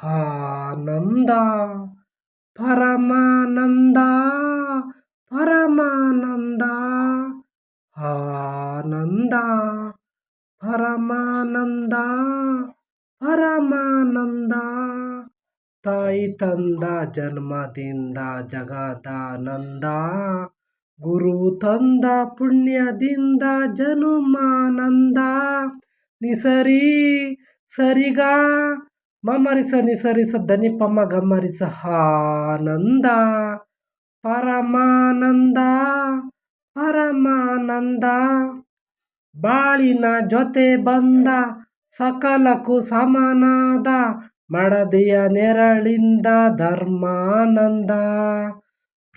ಆನಂದ ಪರಮಾನಂದ ಪರಮಾನಂದ ಆನಂದ ಪರಮಾನಂದ ಪರಮಾನಂದ ತಾಯಿ ತಂದ ಜನ್ಮದಿಂದ ಜಗದಾನಂದ ಗುರು ತಂದ ಪುಣ್ಯದಿಂದ ಜನುಮಾನಂದ ನಿಸರಿ ಸರಿಗ ಮಮರಿಸ ನಿಸರಿಸ ದನಿಪಮ್ಮ ಗಮರಿಸ ಆನಂದ ಪರಮಾನಂದ ಪರಮಾನಂದ ಬಾಳಿನ ಜೊತೆ ಬಂದ ಸಕಲಕ್ಕೂ ಸಮನಾದ ಮಡದಿಯ ನೆರಳಿಂದ ಧರ್ಮಾನಂದ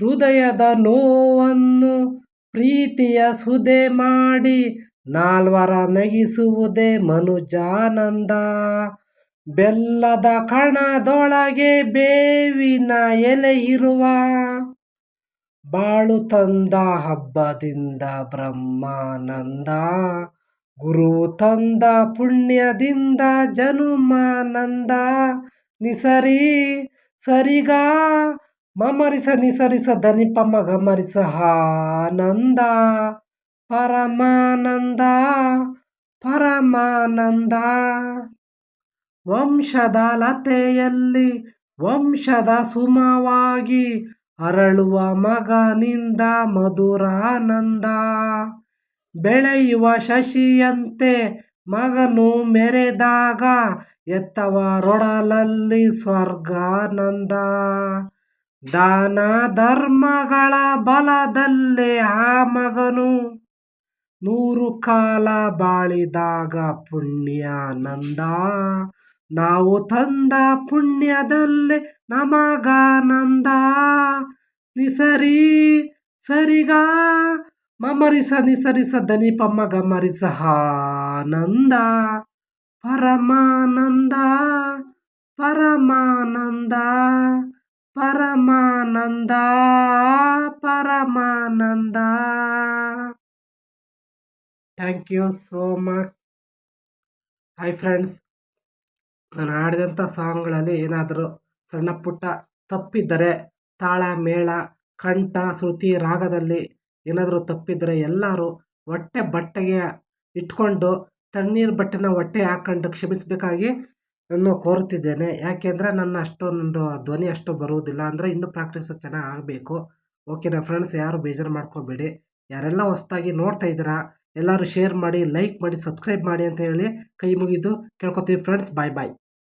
ಹೃದಯದ ನೋವನ್ನು ಪ್ರೀತಿಯ ಸುದೆ ಮಾಡಿ ನಾಲ್ವರ ನಗಿಸುವುದೇ ಮನುಜಾನಂದ ಬೆಲ್ಲದ ಕಣದೊಳಗೆ ಬೇವಿನ ಎಲೆ ಇರುವ ಬಾಳು ತಂದ ಹಬ್ಬದಿಂದ ಬ್ರಹ್ಮಾನಂದ ಗುರು ತಂದ ಪುಣ್ಯದಿಂದ ಜನುಮಾನಂದ ನಿಸರಿ ಸರಿಗ ಮಮರಿಸ ನಿಸರಿಸ ದನಿಪಮ್ಮ ಗಮರಿಸ ಆನಂದ ಪರಮಾನಂದ ಪರಮಾನಂದ ವಂಶದ ಲತೆಯಲ್ಲಿ ವಂಶದ ಸುಮವಾಗಿ ಅರಳುವ ಮಗನಿಂದ ಮಧುರಾನಂದ ಬೆಳೆಯುವ ಶಶಿಯಂತೆ ಮಗನು ಮೆರೆದಾಗ ಎತ್ತವರೊಡಲಲ್ಲಿ ಸ್ವರ್ಗಾನಂದ ದಾನ ಧರ್ಮಗಳ ಬಲದಲ್ಲೇ ಆ ಮಗನು 100 ಕಾಲ ಬಾಳಿದಾಗ ಪುಣ್ಯಾನಂದ ನಾವು ತಂದ ಪುಣ್ಯದಲ್ಲೇ ನಮಗಾನಂದ ನಿಸರಿ ಸರಿಗ ಮಮರಿಸ ನಿಸರಿಸ ದನಿಪಮ್ಮ ಗಮರಿಸ ಆನಂದ ಪರಮಾನಂದ ಪರಮಾನಂದ ಪರಮಾನಂದ ಪರಮಾನಂದ. Thank you so much. Hi friends, ನಾನು ಹಾಡಿದಂಥ ಸಾಂಗ್ಗಳಲ್ಲಿ ಏನಾದರೂ ಸಣ್ಣ ಪುಟ್ಟ ತಪ್ಪಿದ್ದರೆ, ತಾಳ ಮೇಳ ಕಂಠ ಶ್ರುತಿ ರಾಗದಲ್ಲಿ ಏನಾದರೂ ತಪ್ಪಿದ್ದರೆ ಎಲ್ಲರೂ ಬಟ್ಟೆಗೆ ಇಟ್ಕೊಂಡು ತಣ್ಣೀರು ಬಟ್ಟೆನ ಹೊಟ್ಟೆಗೆ ಹಾಕ್ಕೊಂಡು ಕ್ಷಮಿಸಬೇಕಾಗಿ ನಾನು ಕೋರುತ್ತಿದ್ದೇನೆ. ಯಾಕೆಂದರೆ ನಂದು ಧ್ವನಿ ಅಷ್ಟು ಬರುವುದಿಲ್ಲ, ಅಂದರೆ ಇನ್ನೂ ಪ್ರಾಕ್ಟೀಸ್ ಚೆನ್ನಾಗಿ ಆಗಬೇಕು. ಓಕೆನಾ ಫ್ರೆಂಡ್ಸ್, ಯಾರು ಬೇಜಾರು ಮಾಡ್ಕೋಬೇಡಿ. ಯಾರೆಲ್ಲ ಹೊಸ್ದಾಗಿ ನೋಡ್ತಾ ಇದ್ದೀರಾ ಎಲ್ಲರೂ ಶೇರ್ ಮಾಡಿ, ಲೈಕ್ ಮಾಡಿ, ಸಬ್ಸ್ಕ್ರೈಬ್ ಮಾಡಿ ಅಂತ ಹೇಳಿ ಕೈ ಮುಗಿದು ಕೇಳ್ಕೊತೀವಿ ಫ್ರೆಂಡ್ಸ್. ಬಾಯ್ ಬಾಯ್.